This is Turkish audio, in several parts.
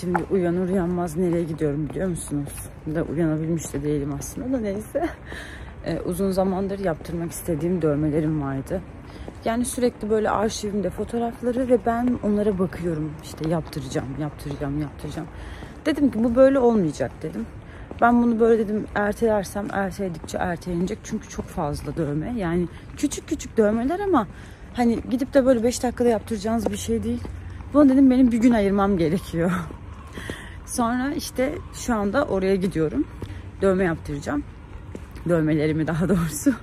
Şimdi uyanır uyanmaz nereye gidiyorum biliyor musunuz? Da uyanabilmiş de değilim aslında da neyse. Uzun zamandır yaptırmak istediğim dövmelerim vardı. Yani sürekli böyle arşivimde fotoğrafları ve ben onlara bakıyorum. İşte yaptıracağım. Dedim ki bu böyle olmayacak dedim. Ben bunu böyle dedim ertelersem erteledikçe ertelenecek. Çünkü çok fazla dövme. Yani küçük küçük dövmeler ama hani gidip de böyle 5 dakikada yaptıracağınız bir şey değil. Bunu dedim benim bir gün ayırmam gerekiyor. Sonra işte şu anda oraya gidiyorum. Dövme yaptıracağım. Dövmelerimi daha doğrusu.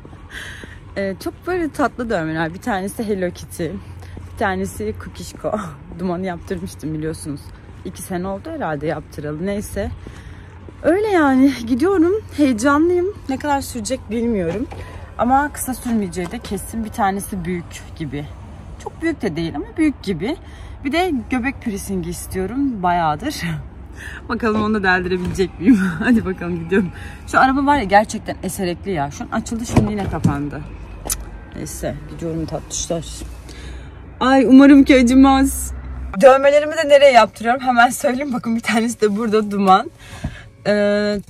Çok böyle tatlı dövmeler. Bir tanesi Hello Kitty. Bir tanesi Kukişko. Dumanı yaptırmıştım biliyorsunuz. 2 sene oldu herhalde yaptıralı. Neyse. Öyle yani. Gidiyorum. Heyecanlıyım. Ne kadar sürecek bilmiyorum. Ama kısa sürmeyeceği de kesin. Bir tanesi büyük gibi. Çok büyük de değil ama büyük gibi. Bir de göbek piercingi istiyorum. Bayağıdır. Bakalım onu da deldirebilecek miyim? Hadi bakalım gidiyorum. Şu araba var ya gerçekten eserekli ya. Şu an açıldı şimdi yine kapandı. Neyse gidiyorum tatlışlar. Ay umarım ki acımaz. Dövmelerimi de nereye yaptırıyorum? Hemen söyleyeyim. Bakın bir tanesi de burada Duman.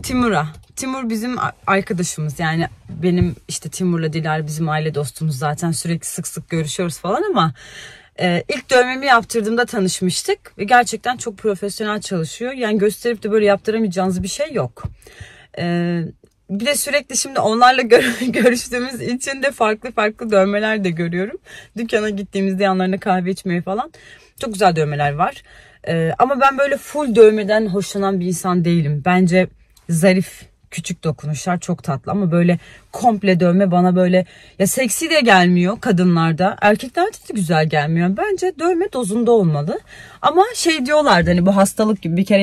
Timur'a. Timur bizim arkadaşımız. Yani benim işte Timur'la Dilar bizim aile dostumuz. Zaten sürekli sık sık görüşüyoruz falan ama ilk dövmemi yaptırdığımda tanışmıştık. Ve gerçekten çok profesyonel çalışıyor. Yani gösterip de böyle yaptıramayacağınız bir şey yok. Bir de sürekli şimdi onlarla görüştüğümüz için de farklı dövmeler de görüyorum. Dükkana gittiğimizde yanlarına kahve içmeye falan. Çok güzel dövmeler var. Ama ben böyle full dövmeden hoşlanan bir insan değilim. Bence zarif, küçük dokunuşlar çok tatlı ama böyle komple dövme bana böyle ya seksi de gelmiyor kadınlarda. Erkeklerde de güzel gelmiyor. Bence dövme dozunda olmalı. Ama şey diyorlardı hani bu hastalık gibi bir kere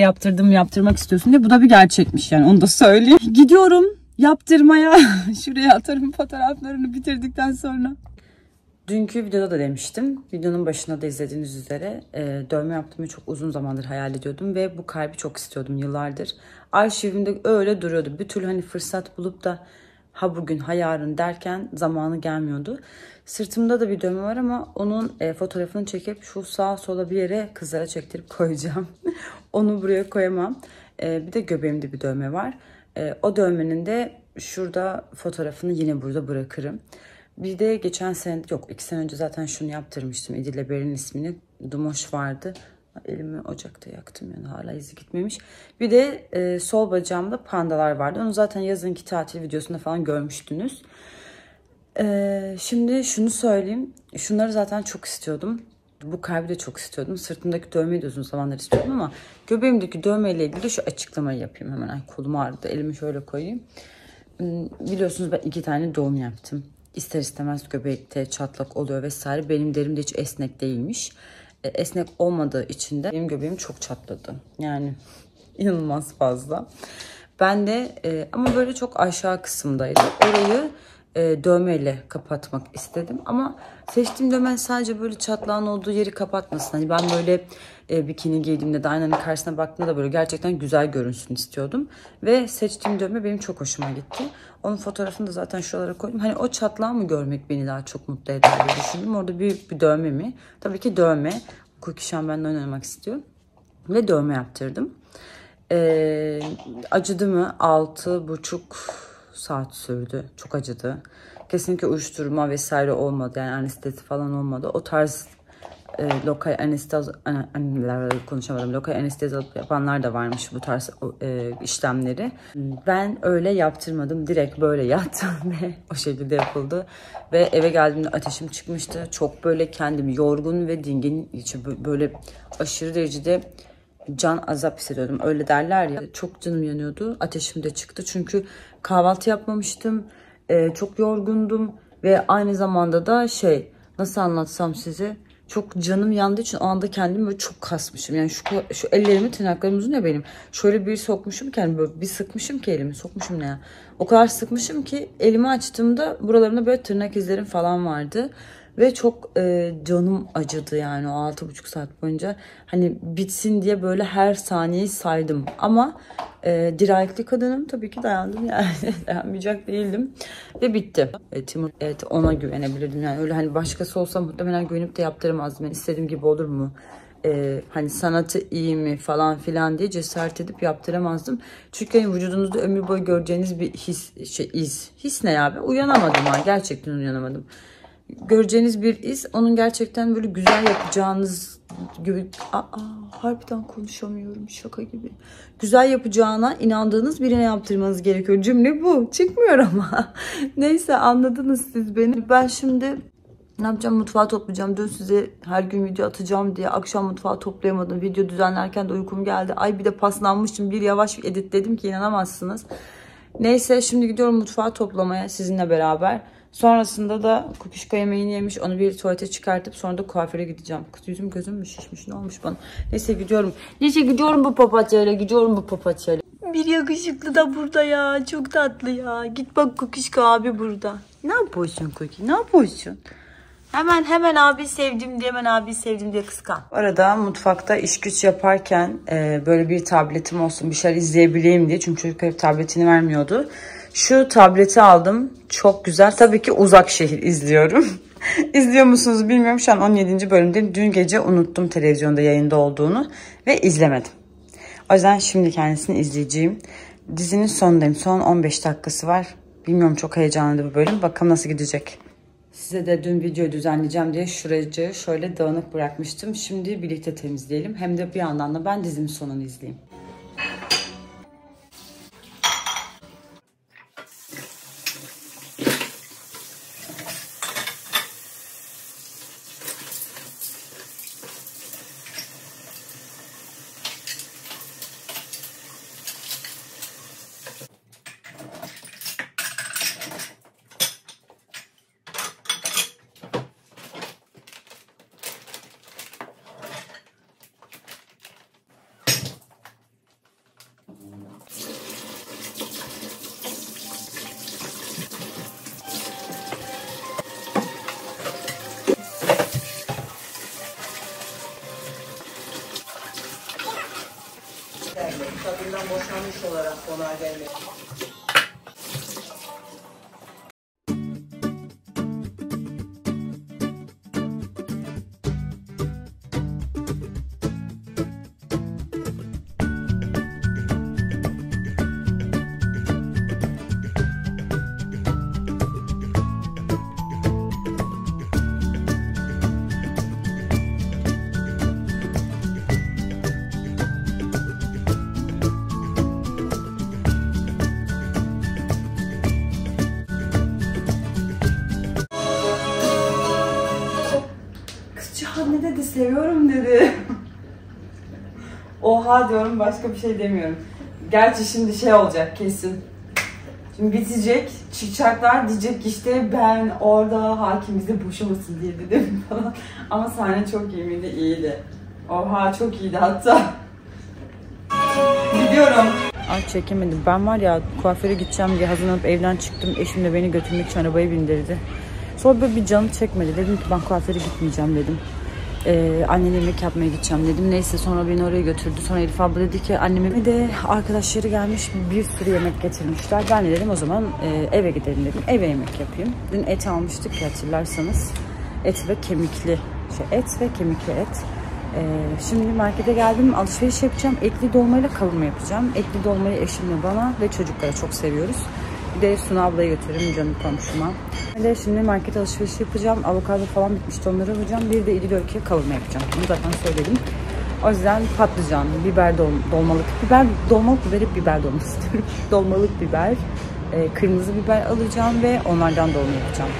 yaptırmak istiyorsun diye. Bu da bir gerçekmiş yani onu da söyleyeyim. Gidiyorum yaptırmaya. Şuraya atarım fotoğraflarını bitirdikten sonra. Dünkü videoda da demiştim. Videonun başında da izlediğiniz üzere dövme yaptığımı çok uzun zamandır hayal ediyordum. Ve bu kalbi çok istiyordum yıllardır. Arşivimde öyle duruyordu. Bir türlü hani fırsat bulup da ha bugün ha yarın derken zamanı gelmiyordu. Sırtımda da bir dövme var ama onun fotoğrafını çekip şu sağa sola bir yere kızlara çektirip koyacağım. Onu buraya koyamam. Bir de göbeğimde bir dövme var. O dövmenin de şurada fotoğrafını yine burada bırakırım. Bir de geçen sene yok 2 sene önce zaten şunu yaptırmıştım. Edile Ber'in ismini. Dumoş vardı. Elimi ocakta yaktım yani hala izi gitmemiş. Bir de sol bacağımda pandalar vardı. Onu zaten yazınki tatil videosunda falan görmüştünüz. Şimdi şunu söyleyeyim. Şunları zaten çok istiyordum. Bu kalbi de çok istiyordum. Sırtımdaki dövmeyi de uzun zamanlar istiyordum ama göbeğimdeki dövmeyle ilgili de şu açıklamayı yapayım hemen. Ay, kolum ağrıdı. Elimi şöyle koyayım. Biliyorsunuz ben 2 tane doğum yaptım. İster istemez göbekte çatlak oluyor vesaire. Benim derim de hiç esnek değilmiş. Esnek olmadığı için de benim göbeğim çok çatladı. Yani inanılmaz fazla. Ben de ama böyle çok aşağı kısımdaydı. Orayı dövmeyle kapatmak istedim. Ama seçtiğim dövme sadece böyle çatlağın olduğu yeri kapatmasın. Hani ben böyle bikini giydiğimde de aynanın karşısına baktığımda da böyle gerçekten güzel görünsün istiyordum. Ve seçtiğim dövme benim çok hoşuma gitti. Onun fotoğrafını da zaten şuralara koydum. Hani o çatlağı mı görmek beni daha çok mutlu eder diye düşündüm. Orada büyük bir dövme mi? Tabii ki dövme. Kukişan benimle oynamak istiyor. Ve dövme yaptırdım. Acıdı mı? 6,5 saat sürdü. Çok acıdı. Kesinlikle uyuşturma vesaire olmadı. Yani anestezi falan olmadı. O tarz lokal anestezi konuşamadım. Lokal anestezi yapanlar da varmış bu tarz işlemleri. Ben öyle yaptırmadım. Direkt böyle yattım ve o şekilde yapıldı. Ve eve geldiğimde ateşim çıkmıştı. Çok böyle kendimi yorgun ve dingin, böyle aşırı derecede can azap hissediyordum. Öyle derler ya. Çok canım yanıyordu. Ateşim de çıktı. Çünkü kahvaltı yapmamıştım. Çok yorgundum. Ve aynı zamanda da nasıl anlatsam size, çok canım yandığı için o anda kendimi böyle çok kasmışım. Yani şu ellerimi, tırnaklarım uzun ya benim. Şöyle bir sokmuşum ki yani böyle bir sıkmışım ki elimi. Sokmuşum ne ya? O kadar sıkmışım ki elimi açtığımda buralarımda böyle tırnak izlerim falan vardı. Ve çok canım acıdı yani o 6,5 saat boyunca. Hani bitsin diye böyle her saniyeyi saydım. Ama dirayetli kadınım, tabii ki dayandım yani. Dayanmayacak değildim. Ve bitti. Timur, evet, ona güvenebilirdim. Yani öyle hani başkası olsa muhtemelen güvenip de yaptıramazdım. Yani istediğim gibi olur mu hani sanatı iyi mi falan filan diye cesaret edip yaptıramazdım. Çünkü hani vücudunuzda ömür boyu göreceğiniz bir his ne ya? Ben uyanamadım ha, gerçekten uyanamadım. Göreceğiniz bir iz, onun gerçekten böyle güzel yapacağınız gibi, harbiden konuşamıyorum, şaka gibi. Güzel yapacağına inandığınız birine yaptırmanız gerekiyor. Cümle bu. Çıkmıyor ama. Neyse, anladınız siz beni. Ben şimdi ne yapacağım? Mutfağı toplayacağım. Dün size her gün video atacağım diye akşam mutfağı toplayamadım. Video düzenlerken de uykum geldi. Ay bir de paslanmışım. Bir yavaş editledim ki inanamazsınız. Neyse, şimdi gidiyorum mutfağı toplamaya sizinle beraber. Sonrasında da Kukuşka yemeğini yemiş. Onu bir tuvalete çıkartıp sonra da kuaföre gideceğim. Kız, yüzüm gözüm mü şişmiş, ne olmuş bana? Neyse gidiyorum. Neyse gidiyorum bu papatyayla. Gidiyorum bu papatyayla. Bir yakışıklı da burada ya. Çok tatlı ya. Git bak, Kukuşka abi burada. Ne yapıyorsun Kuki? Ne yapıyorsun? Hemen abi sevdim diye, kıskan. Arada mutfakta iş güç yaparken böyle bir tabletim olsun, bir şeyler izleyebileyim diye. Çünkü çocuk hep tabletini vermiyordu. Şu tableti aldım. Çok güzel. Tabii ki Uzak Şehir izliyorum. İzliyor musunuz bilmiyorum. Şu an 17. bölümdeyim. Dün gece unuttum televizyonda yayında olduğunu ve izlemedim. O yüzden şimdi kendisini izleyeceğim. Dizinin sonundayım. Son 15 dakikası var. Bilmiyorum, çok heyecanlı bu bölüm. Bakalım nasıl gidecek. Size de dün videoyu düzenleyeceğim diye şuracığı şöyle dağınık bırakmıştım. Şimdi birlikte temizleyelim. Hem de bir yandan da ben dizinin sonunu izleyeyim. Kadından boşanmış olarak konağa gelmek. Ne dedi? Seviyorum dedi. Oha diyorum, başka bir şey demiyorum. Gerçi şimdi şey olacak kesin. Şimdi bitecek, çıkacaklar, diyecek işte ben orada hakim bize boşamasın diye dedim falan. Ama sahne çok iyi miydi? İyiydi. Oha çok iyiydi hatta. Gidiyorum. Ay çekemedim. Ben var ya, kuaföre gideceğim diye hazırlanıp evden çıktım. Eşim de beni götürmek için arabaya bindirdi. Sonra böyle bir canım çekmedi. Dedim ki ben kuaföre gitmeyeceğim dedim. Annene yemek yapmaya gideceğim dedim. Neyse, sonra beni oraya götürdü. Sonra Elif abla dedi ki anneme de arkadaşları gelmiş, bir sürü yemek getirmişler. Ben de dedim o zaman eve gidelim dedim. Eve yemek yapayım. Dün et almıştık ya, hatırlarsanız. Et ve kemikli et. Şimdi markete geldim, alışveriş yapacağım. Etli dolmayla kavurma yapacağım. Etli dolmayı eşimle, bana ve çocuklara çok seviyoruz. Bir de Suna ablaya götürürüm, canım komşuma. Ve şimdi market alışverişi yapacağım. Avokado falan bitmişti, onları alacağım. Bir de İdil Öykü'ye kavurma yapacağım. Bunu zaten söyledim. O yüzden patlıcan, biber dolmalık. Dolmalık biber, hep biber dolması istiyorum. Dolmalık biber, kırmızı biber alacağım ve onlardan dolma yapacağım.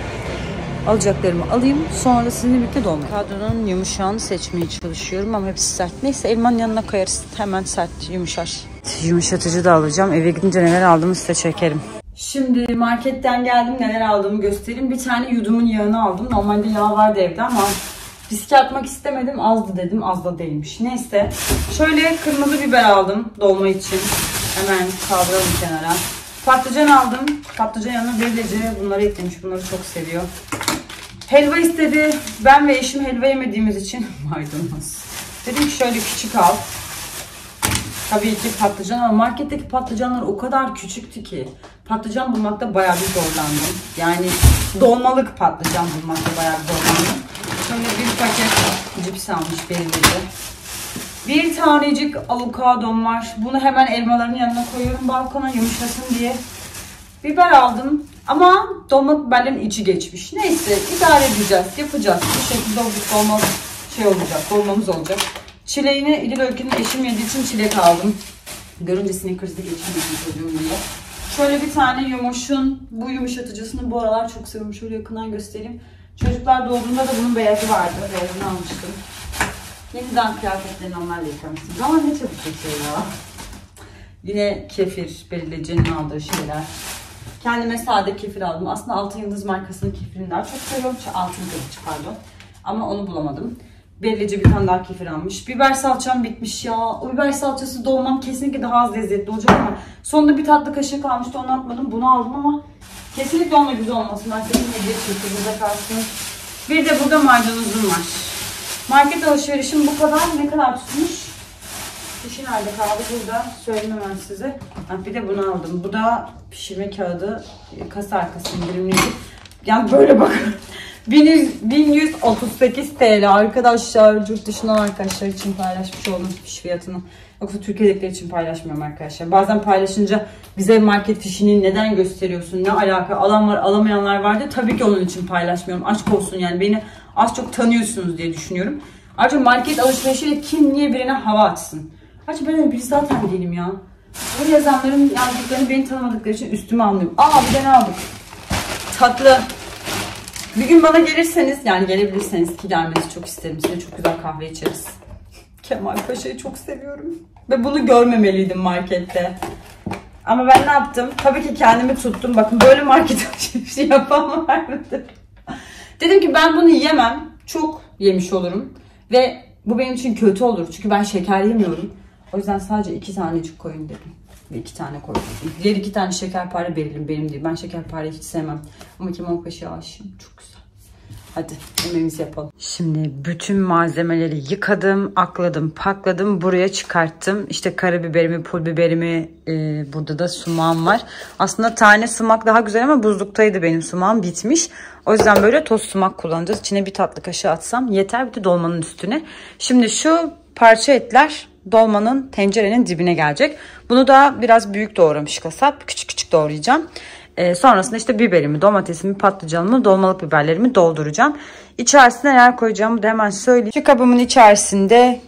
Alacaklarımı alayım. Sonra sizinle birlikte dolma. Avokadonun yumuşağını seçmeye çalışıyorum ama hepsi sert. Neyse, elmanın yanına koyarız. Hemen sert, yumuşar. Yumuşatıcı da alacağım. Eve gidince neler aldığımı size çekerim. Şimdi marketten geldim, neler aldığımı göstereyim. Bir tane yudumun yağını aldım. Normalde yağ vardı evde ama riske atmak istemedim. Azdı dedim, az da değilmiş. Neyse. Şöyle kırmızı biber aldım dolma için. Hemen kaldıralım kenara. Patlıcan aldım. Patlıcan yanına böylece bunları eklemiş. Bunları çok seviyor. Helva istedi. Ben ve eşim helva yemediğimiz için maydanoz. Dedim ki şöyle küçük al. Tabii ki patlıcan, ama marketteki patlıcanlar o kadar küçüktü ki patlıcan bulmakta bayağı bir zorlandım. Yani dolmalık patlıcan bulmakta bayağı bir zorlandım. Şöyle bir paket cips almış belirli. Bir tanecik avokadom var. Bunu hemen elmaların yanına koyuyorum balkona yumuşasın diye. Biber aldım ama dolma biberlerin içi geçmiş. Neyse idare edeceğiz, yapacağız. Bu şekilde dolma dolmamız olacak. Çileğini İdil Öykü'nün eşim yediği için çilek aldım. Görünce Snickers'da geçirmek çocuğum diye. Şöyle bir tane Yumuş'un bu yumuşatıcısını bu aralar çok seviyorum. Şöyle yakından göstereyim. Çocuklar doğduğunda da bunun beyazı vardı. Beyazını almıştım. Yeniden kıyafetlerini onlarla yıkamıştım. Ama ne çabuk geçiyor ya. Yine kefir, belirleyeceğinin aldığı şeyler. Kendime sade kefir aldım. Aslında Altın Yıldız markasının kefirini daha çok seviyorum. Altın Yıldız pardon. Ama onu bulamadım. Bellice bir tane daha kefir almış. Biber salçam bitmiş ya. O biber salçası dolmam kesinlikle daha az lezzetli olacak ama sonunda bir tatlı kaşığı kalmıştı, onu atmadım. Bunu aldım ama kesinlikle onunla güzel olmasın. Marketin hediye çıktı, burada kalsın. Bir de burada maydanozum var. Market alışverişim bu kadar. Ne kadar tutmuş? Fişi nerede kaldı? Burada. Söyleyeyim hemen size. Bir de bunu aldım. Bu da pişirme kağıdı. Kasa arkası indirimliydi. Yani böyle bakın. 1138 TL arkadaşlar. Yurt dışından arkadaşlar için paylaşmış oldum fiş fiyatını. Yoksa Türkiye'dekiler için paylaşmıyorum arkadaşlar. Bazen paylaşınca bize market fişini neden gösteriyorsun? Ne alaka? Alan var, alamayanlar vardı. Tabii ki onun için paylaşmıyorum. Aşk olsun yani. Beni az çok tanıyorsunuz diye düşünüyorum. Ayrıca market alışverişiyle kim niye birine hava atsın? Ayrıca ben öyle biri zaten değilim ya. Böyle yazanların yazdıklarını beni tanımadıkları için üstüme almıyorum. Bir de ne aldık? Tatlı. Bir gün bana gelirseniz, yani gelebilirseniz ki gelmenizi çok isterim. Size çok güzel kahve içeriz. Kemal Paşa'yı çok seviyorum. Ve bunu görmemeliydim markette. Ama ben ne yaptım? Tabii ki kendimi tuttum. Bakın böyle market alışverişi yapan var mıdır? Dedim ki ben bunu yiyemem. Çok yemiş olurum. Ve bu benim için kötü olur. Çünkü ben şeker yemiyorum. O yüzden sadece 2 tanecik koyun dedim. Ve 2 tane koydum. Diğer 2 tane şekerpare verelim, benim değil. Ben şekerpareyi hiç sevmem. Ama Kemal Paşa'ya aşığım. Çok güzel. Hadi yemeğimizi yapalım. Şimdi bütün malzemeleri yıkadım, akladım, pakladım. Buraya çıkarttım. İşte karabiberimi, pul biberimi, burada da sumağım var. Aslında tane sumak daha güzel ama buzluktaydı benim sumağım, bitmiş. O yüzden böyle toz sumak kullanacağız. İçine bir tatlı kaşığı atsam yeter, bir de dolmanın üstüne. Şimdi şu parça etler dolmanın tencerenin dibine gelecek. Bunu da biraz büyük doğramış kasap. Küçük küçük doğrayacağım. Sonrasında işte biberimi, domatesimi, patlıcanımı, dolmalık biberlerimi dolduracağım. İçerisine neler koyacağımı da hemen söyleyeyim. Şu kabımın içerisinde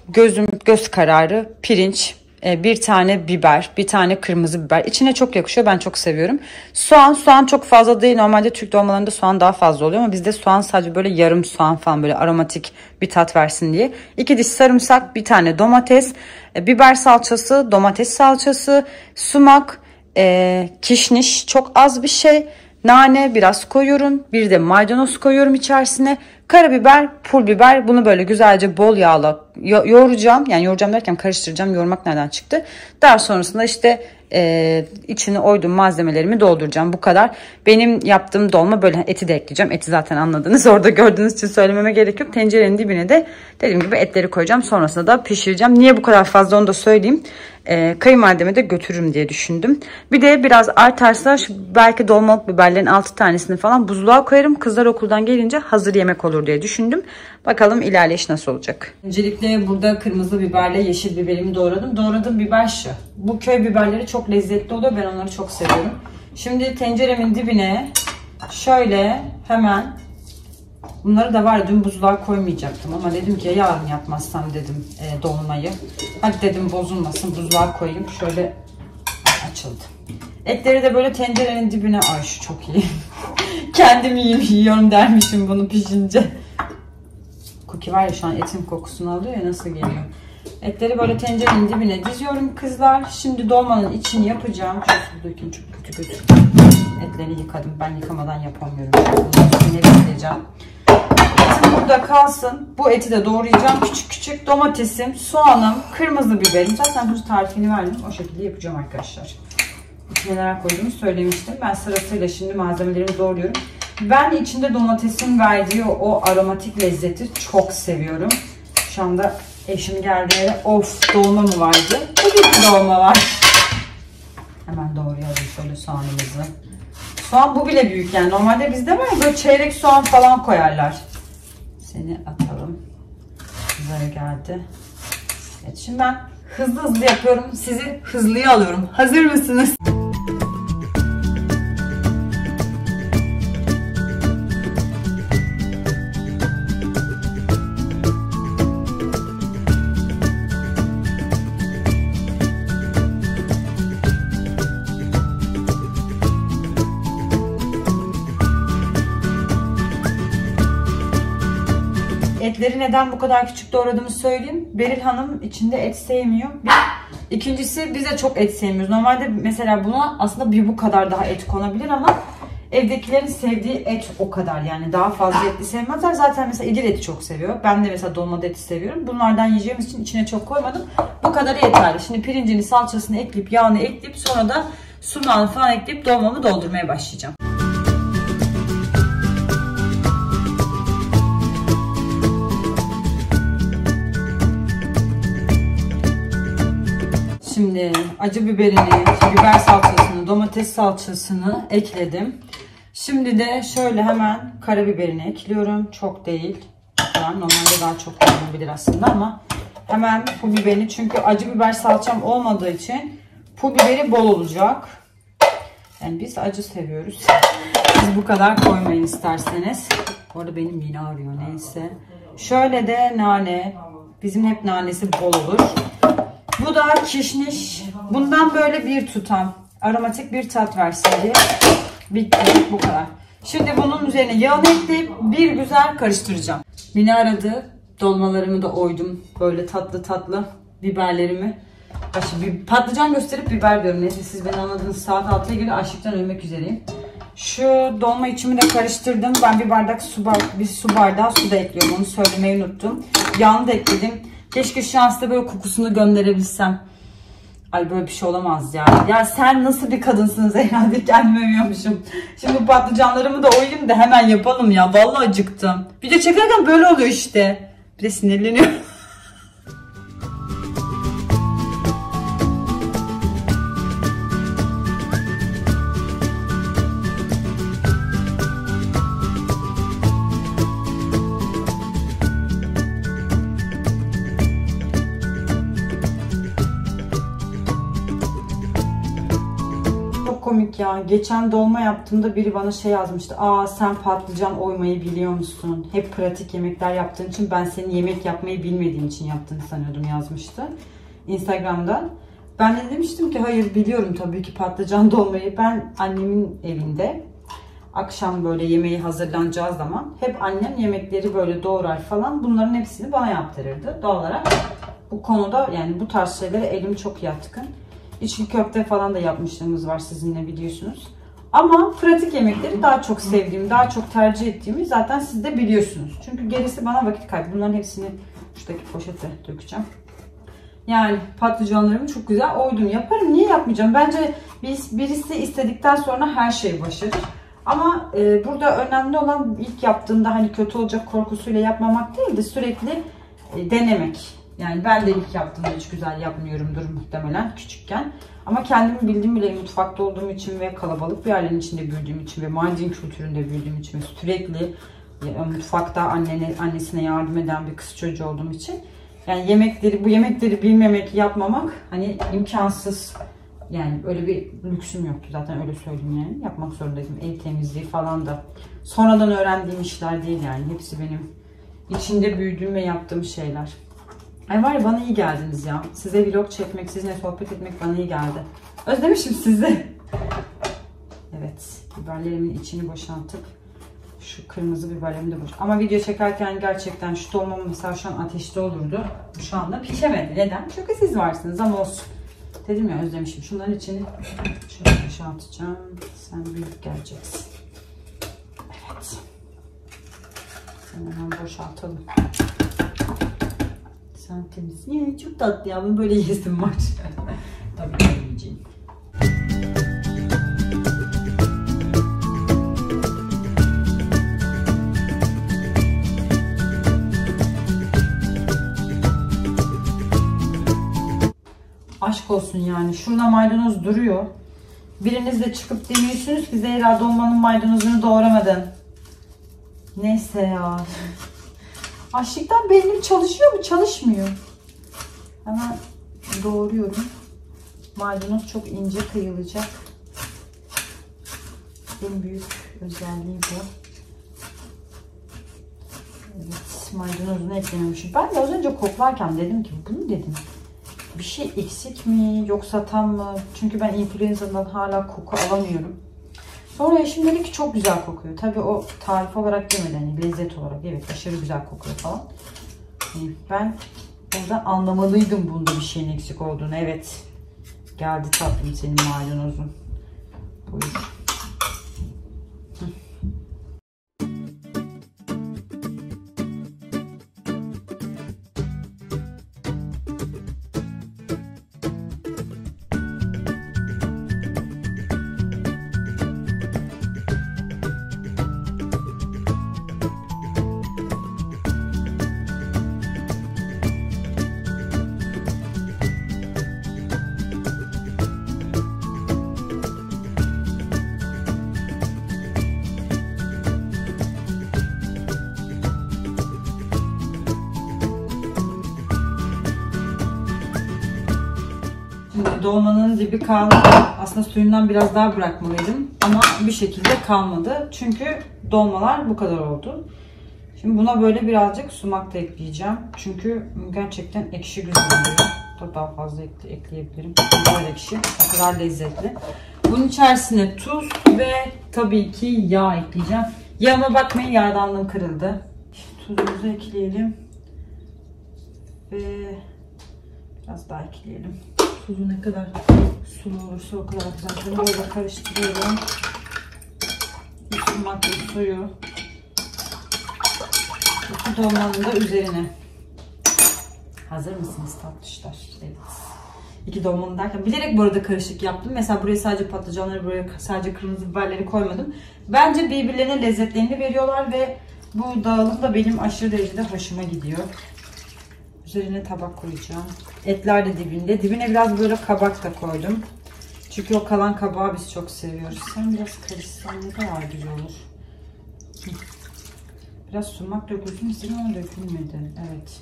göz kararı pirinç, bir tane biber, bir tane kırmızı biber. İçine çok yakışıyor. Ben çok seviyorum. Soğan çok fazla değil. Normalde Türk dolmalarında soğan daha fazla oluyor ama bizde soğan sadece böyle yarım soğan falan, böyle aromatik bir tat versin diye. 2 diş sarımsak, bir tane domates, biber salçası, domates salçası, sumak, kişniş çok az bir şey, nane biraz koyuyorum, bir de maydanoz koyuyorum içerisine, karabiber, pul biber. Bunu böyle güzelce bol yağla yoğuracağım. Yani yoğuracağım derken karıştıracağım. Yoğurmak nereden çıktı? Daha sonrasında işte içine oyduğum malzemelerimi dolduracağım. Bu kadar. Benim yaptığım dolma böyle. Eti de ekleyeceğim. Eti zaten anladınız. Orada gördüğünüz için söylememe gerek yok. Tencerenin dibine de dediğim gibi etleri koyacağım. Sonrasında da pişireceğim. Niye bu kadar fazla onu da söyleyeyim. Kayınvalideme de götürürüm diye düşündüm. Bir de biraz artarsa belki dolmalık biberlerin 6 tanesini falan buzluğa koyarım. Kızlar okuldan gelince hazır yemek olur diye düşündüm. Bakalım ilerleyiş nasıl olacak. Öncelikle burada kırmızı biberle yeşil biberimi doğradım. Doğradığım biber şu. Bu köy biberleri çok lezzetli oluyor. Ben onları çok seviyorum. Şimdi tenceremin dibine şöyle hemen, bunları da var ya dün buzluğa koymayacaktım ama dedim ki yarın yapmazsam dedim dolmayı. Hadi dedim bozulmasın, buzluğa koyayım. Şöyle açıldı. Etleri de böyle tencerenin dibine, ay şu çok iyi. Kendim yiyorum dermişim bunu pişince. Cookie var ya şu an etin kokusunu alıyor ya, nasıl geliyor. Etleri böyle tencerenin dibine diziyorum kızlar. Şimdi dolmanın içini yapacağım. Çok kötü gözüküyor. Etleri yıkadım. Ben yıkamadan yapamıyorum. Bunu bekleyeceğim. Etim burada kalsın. Bu eti de doğrayacağım. Küçük küçük domatesim, soğanım, kırmızı biberim. Zaten bu tarifini verdim. O şekilde yapacağım arkadaşlar. Neler koyduğumu söylemiştim. Ben sırasıyla şimdi malzemelerimi doğruyorum. Ben içinde domatesin verdiği o aromatik lezzeti çok seviyorum. Şu anda eşim geldiği yere of dolma mı vardı? Tabii ki dolma var. Hemen doğrayalım şöyle soğanımızı. Soğan bu bile büyük yani. Normalde bizde var ya böyle çeyrek soğan falan koyarlar. Seni atalım. Güzel geldi. Evet, şimdi ben hızlı hızlı yapıyorum. Sizi hızlıya alıyorum. Hazır mısınız? Etleri neden bu kadar küçük doğradığımı söyleyeyim. Beril Hanım içinde et sevmiyor. İkincisi biz de çok et sevmiyoruz. Normalde mesela buna aslında bu kadar daha et konabilir ama evdekilerin sevdiği et o kadar, yani daha fazla etli sevmezler. Zaten mesela İdil eti çok seviyor. Ben de mesela dolmada eti seviyorum. Bunlardan yiyeceğimiz için içine çok koymadım. Bu kadarı yeterli. Şimdi pirincini, salçasını ekleyip, yağını ekleyip, sonra da sumağını falan ekleyip dolmamı doldurmaya başlayacağım. Şimdi acı biberini, biber salçasını, domates salçasını ekledim. Şimdi de şöyle hemen karabiberini ekliyorum. Çok değil. Normalde daha çok olabilir aslında ama hemen pul biberini, çünkü acı biber salçam olmadığı için pul biberi bol olacak. Yani biz acı seviyoruz. Siz bu kadar koymayın isterseniz. Bu arada benim yine ağrıyor, neyse. Şöyle de nane. Bizim hep nanesi bol olur. Bu da kişniş. Bundan böyle bir tutam. Aromatik bir tat versin diye. Bitti. Bu kadar. Şimdi bunun üzerine yağını ekleyip bir güzel karıştıracağım. Beni aradı. Dolmalarımı da oydum. Böyle tatlı tatlı biberlerimi. Bir patlıcan gösterip biber diyorum. Neyse, siz beni anladınız. Saat 6'ya göre açlıktan ölmek üzereyim. Şu dolma içimi de karıştırdım. Ben bir su bardağı su da ekliyorum. Onu söylemeyi unuttum. Yağını da ekledim. Keşke şu an size böyle kokusunu gönderebilsem. Ay, böyle bir şey olamaz ya. Ya sen nasıl bir kadınsın Zehra diye kendime övüyormuşum. Şimdi patlıcanlarımı da oyayım da hemen yapalım ya. Vallahi acıktım. Video çekerken böyle oluyor işte. Bir de sinirleniyorum. Komik ya. Geçen dolma yaptığımda biri bana şey yazmıştı. Aa, sen patlıcan oymayı biliyor musun? Hep pratik yemekler yaptığın için ben senin yemek yapmayı bilmediğin için yaptığını sanıyordum yazmıştı. Instagram'dan. Ben de demiştim ki hayır, biliyorum tabii ki patlıcan dolmayı. Ben annemin evinde akşam böyle yemeği hazırlanacağı zaman hep annem yemekleri böyle doğrar falan. Bunların hepsini bana yaptırırdı. Doğal olarak bu konuda, yani bu tarz şeylere elim çok yatkın. İçli köfte falan da yapmışlığımız var sizinle, biliyorsunuz. Ama pratik yemekleri daha çok sevdiğim, daha çok tercih ettiğimi zaten siz de biliyorsunuz. Çünkü gerisi bana vakit kaybı. Bunların hepsini şuradaki poşete dökeceğim. Yani patlıcanlarımı çok güzel oydum. Yaparım, niye yapmayacağım? Bence birisi istedikten sonra her şey başarır. Ama burada önemli olan ilk yaptığında hani kötü olacak korkusuyla yapmamak değil de sürekli denemek. Yani ben de ilk yaptığımda hiç güzel yapmıyorumdur muhtemelen küçükken. Ama kendimi bildiğim bile, mutfakta olduğum için ve kalabalık bir ailenin içinde büyüdüğüm için ve Mardin kültüründe büyüdüğüm için ve sürekli mutfakta annesine yardım eden bir kız çocuğu olduğum için, yani bu yemekleri bilmemek, yapmamak hani imkansız. Yani öyle bir lüksüm yoktu zaten, öyle söyleyeyim yani. Yapmak zorundaydım. Ev temizliği falan da sonradan öğrendiğim işler değil yani. Hepsi benim içinde büyüdüğüm ve yaptığım şeyler. Ay var ya, bana iyi geldiniz ya. Size vlog çekmek, sizinle sohbet etmek bana iyi geldi. Özlemişim sizi. Evet, biberlerimin içini boşaltıp şu kırmızı biberlerimi de boşaltıp. Ama video çekerken gerçekten şu dolmam mesela şu an ateşte olurdu. Şu anda pişemedi. Neden? Çünkü siz varsınız ama olsun. Dedim ya, özlemişim. Şunların içini şöyle boşaltacağım. Sen büyük geleceksin. Evet. Hemen boşaltalım. Sen temiz. Niye? Çok tatlı ya. Bunun böyle yesim var. Tabii ki yiyeceğim. Aşk olsun yani. Şurada maydanoz duruyor. Biriniz de çıkıp demiyorsunuz ki Zehra dolmanın maydanozunu doğramadın. Neyse ya. Açlıktan beynim çalışıyor mu? Çalışmıyor. Hemen doğruyorum. Maydanoz çok ince kıyılacak. En büyük özelliği bu. Evet, maydanozunu eklememişim. Ben de az önce koklarken dedim ki bunu dedim. Bir şey eksik mi yoksa tam mı? Çünkü ben influenza'dan hala koku alamıyorum. Sonra eşim dedi ki çok güzel kokuyor. Tabii o tarif olarak demedi, hani lezzet olarak. Evet, aşırı güzel kokuyor falan. Ben oradan anlamalıydım bunda bir şeyin eksik olduğunu. Evet. Geldi tatlım senin maydanozun. Buyur. Dolmanın dibi kaldı. Aslında suyundan biraz daha bırakmalıydım. Ama bir şekilde kalmadı. Çünkü dolmalar bu kadar oldu. Şimdi buna böyle birazcık sumak da ekleyeceğim. Çünkü gerçekten ekşi güzel oluyor. Daha fazla ekleyebilirim. Bu kadar ekşi. O kadar lezzetli. Bunun içerisine tuz ve tabii ki yağ ekleyeceğim. Yağıma bakmayın, yağdanlığım kırıldı. Tuzumuzu ekleyelim. Ve biraz daha ekleyelim. Tuzu ne kadar sulu olursa o kadar güzel. Böyle karıştırıyorum. Sumak ve suyu. Bu dolmanın da üzerine. Hazır mısınız tatlışlar? Evet. İki dolmanın derken bilerek bu arada karışık yaptım. Mesela buraya sadece patlıcanları, buraya sadece kırmızı biberleri koymadım. Bence birbirlerine lezzetlerini veriyorlar ve bu dağılım da benim aşırı derecede hoşuma gidiyor. Üzerine tabak koyacağım. Etler de dibinde. Dibine biraz böyle kabak da koydum. Çünkü o kalan kabağı biz çok seviyoruz. Sen biraz karışsan ne kadar güzel olur. Biraz sumak dökülsün istedim ama dökülmedi. Evet.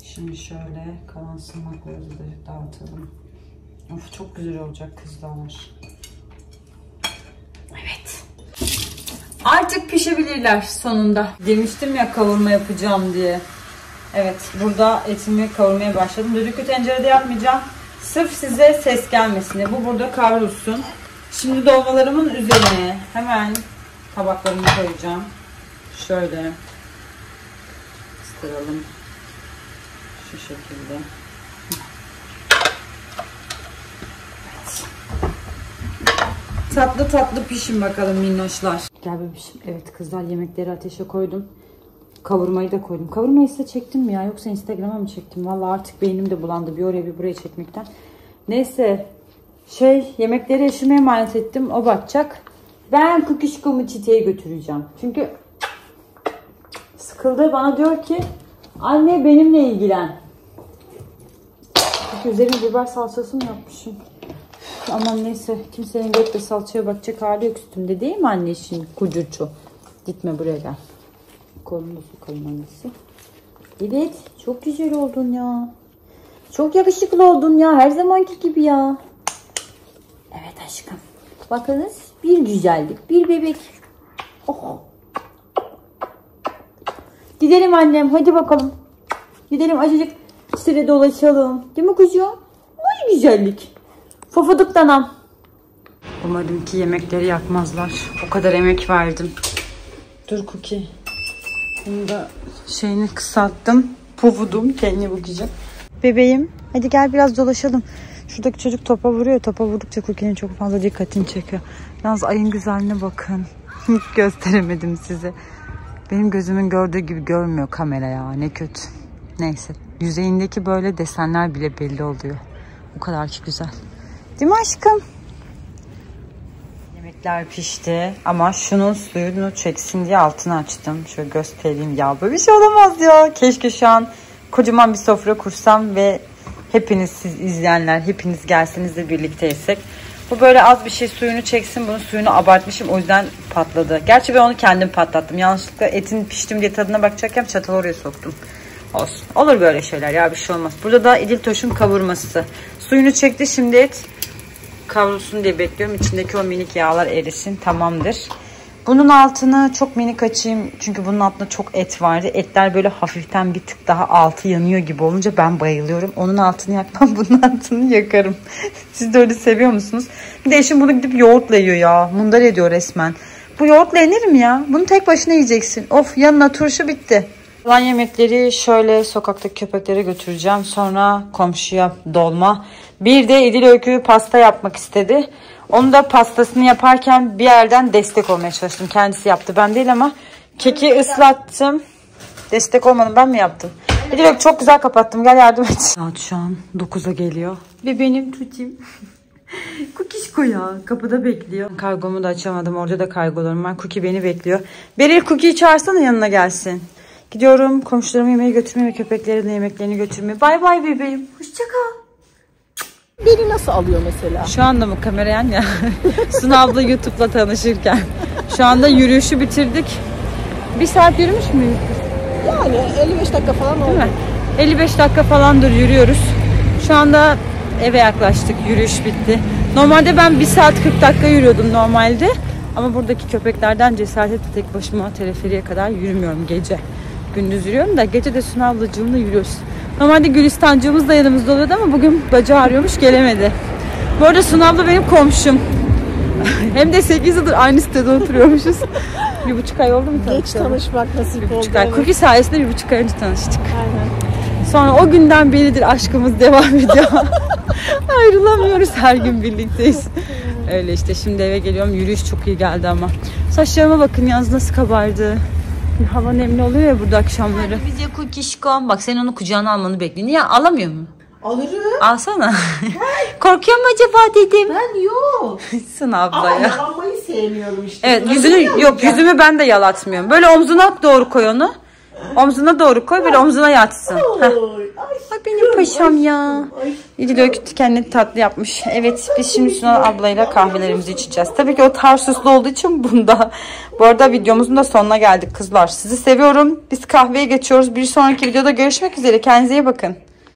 Şimdi şöyle kalan sumakları da dağıtalım. Of, çok güzel olacak kızlar. Evet. Artık pişebilirler sonunda. Demiştim ya kavurma yapacağım diye. Evet, burada etimi kavurmaya başladım. Düdüklü tencerede yapmayacağım. Sırf size ses gelmesin diye. Bu burada kavrulsun. Şimdi dolmalarımın üzerine hemen tabaklarımı koyacağım. Şöyle ıstıralım. Şu şekilde. Evet. Tatlı tatlı pişin bakalım minnoşlar. Gel bebişim. Evet kızlar, yemekleri ateşe koydum. Kavurmayı da koydum. Kavurmayı size çektim mi ya? Yoksa Instagram'a mı çektim? Vallahi artık beynim de bulandı. Bir oraya bir buraya çekmekten. Neyse. Yemekleri eşime emanet ettim. O bakacak. Ben kukuşkumu çiçeğe götüreceğim. Çünkü sıkıldı. Bana diyor ki anne benimle ilgilen. Çünkü üzerine biber salçası mı yapmışım? Aman neyse. Kimsenin gökte salçaya bakacak hali yok üstümde. Değil mi anne işin kucucu? Gitme buraya gel. Kolunu sokalım annesi. Evet. Çok güzel oldun ya. Çok yakışıklı oldun ya. Her zamanki gibi ya. Evet aşkım. Bakınız. Bir güzellik. Bir bebek. Oh. Gidelim annem. Hadi bakalım. Gidelim azıcık süre dolaşalım. Değil mi kucuğum? Ay güzellik. Fofuduk danam. Umarım ki yemekleri yakmazlar. O kadar emek verdim. Dur Cookie. Bunu da şeyini kısalttım. Pufudum. Kendine bakacağım. Bebeğim. Hadi gel biraz dolaşalım. Şuradaki çocuk topa vuruyor. Topa vurdukça Cookie'nin çok fazla dikkatini çekiyor. Yalnız ayın güzelliğine bakın. Hiç gösteremedim size. Benim gözümün gördüğü gibi görmüyor kamera ya. Ne kötü. Neyse. Yüzeyindeki böyle desenler bile belli oluyor. O kadar ki güzel. Değil mi aşkım? Yemekler pişti ama şunun suyunu çeksin diye altını açtım. Şöyle göstereyim ya. Böyle bir şey olamaz ya. Keşke şu an kocaman bir sofra kursam ve hepiniz, siz izleyenler, hepiniz gelseniz de birlikte yesek. Bu böyle az bir şey suyunu çeksin. Bunun suyunu abartmışım, o yüzden patladı. Gerçi ben onu kendim patlattım. Yanlışlıkla etin piştim diye tadına bakacakken çatalı oraya soktum. Olsun. Olur böyle şeyler ya, bir şey olmaz. Burada da İdil Toş'un kavurması. Suyunu çekti, şimdi et kavrulsun diye bekliyorum. İçindeki o minik yağlar erisin. Tamamdır. Bunun altını çok minik açayım. Çünkü bunun altında çok et vardı. Etler böyle hafiften bir tık daha altı yanıyor gibi olunca ben bayılıyorum. Onun altını yakmam, bunun altını yakarım. Siz de öyle seviyor musunuz? Bir de eşim bunu gidip yoğurtla yiyor ya. Mundar ediyor resmen. Bu yoğurtla yenir mi ya? Bunu tek başına yiyeceksin. Of, yanına turşu, bitti. Kalan yemekleri şöyle sokaktaki köpeklere götüreceğim. Sonra komşuya dolma. Bir de İdil Öykü pasta yapmak istedi. Onu da pastasını yaparken bir yerden destek olmaya çalıştım. Kendisi yaptı, ben değil, ama keki ıslattım. Destek olmadım, ben mi yaptım? İdil Öykü çok güzel kapattım. Gel yardım et. Saat şu an 9'a geliyor. Ve benim tutayım. Kukişko ya. Kapıda bekliyor. Kargomu da açamadım. Orada da kargolarım var. Cookie beni bekliyor. Beril, Cookie'yi çağırsana, yanına gelsin. Gidiyorum komşularımı yemeğe götürmeye ve köpeklerin de yemeklerini götürmeye. Bay bay bebeğim. Hoşça kal. Beni nasıl alıyor mesela? Şu anda mı kamerayan ya? Suna abla YouTube'la tanışırken. Şu anda yürüyüşü bitirdik. 1 saat yürümüş müyüz? Yani 55 dakika falan oldu. Değil mi? 55 dakika falandır yürüyoruz. Şu anda eve yaklaştık. Yürüyüş bitti. Normalde ben 1 saat 40 dakika yürüyordum normalde. Ama buradaki köpeklerden cesaret edip tek başıma teleferiye kadar yürümüyorum gece. Gündüz yürüyorum da gece de Suna ablacığımla yürüyoruz. Normalde Gülistancığımız da yanımızda oluyordu ama bugün bacağı ağrıyormuş, gelemedi. Bu arada Suna abla benim komşum. Hem de 8 yıldır aynı sitede oturuyormuşuz. 1,5 ay oldu mu tanışalım? Geç tanışmak nasip oldu. 1,5 ay. Evet. Cookie sayesinde 1,5 ay önce tanıştık. Aynen. Sonra o günden beridir aşkımız devam ediyor. Ayrılamıyoruz, her gün birlikteyiz. Öyle işte, şimdi eve geliyorum. Yürüyüş çok iyi geldi ama. Saçlarıma bakın yalnız nasıl kabardı. Hava nemli oluyor ya burada akşamları. Bize Cookie'şkom. Bak, sen onu kucağına almanı bekliyorsun. Niye alamıyor mu? Alırım. Alsana. Korkuyor mu acaba dedim. Ben yok. Suna abla Ama ya. yalanmayı sevmiyorum işte. Evet, yüzümü ben de yalatmıyorum. Böyle omzuna doğru koy onu. Omzuna doğru koy, böyle omzuna yatsın. Heh. Bak benim paşam ya. İdil Öykü kendini tatlı yapmış. Evet, biz şimdi Suna ablayla kahvelerimizi içeceğiz. Tabii ki o Tarsuslu olduğu için bunda. Bu arada videomuzun da sonuna geldik kızlar. Sizi seviyorum. Biz kahveye geçiyoruz. Bir sonraki videoda görüşmek üzere. Kendinize iyi bakın.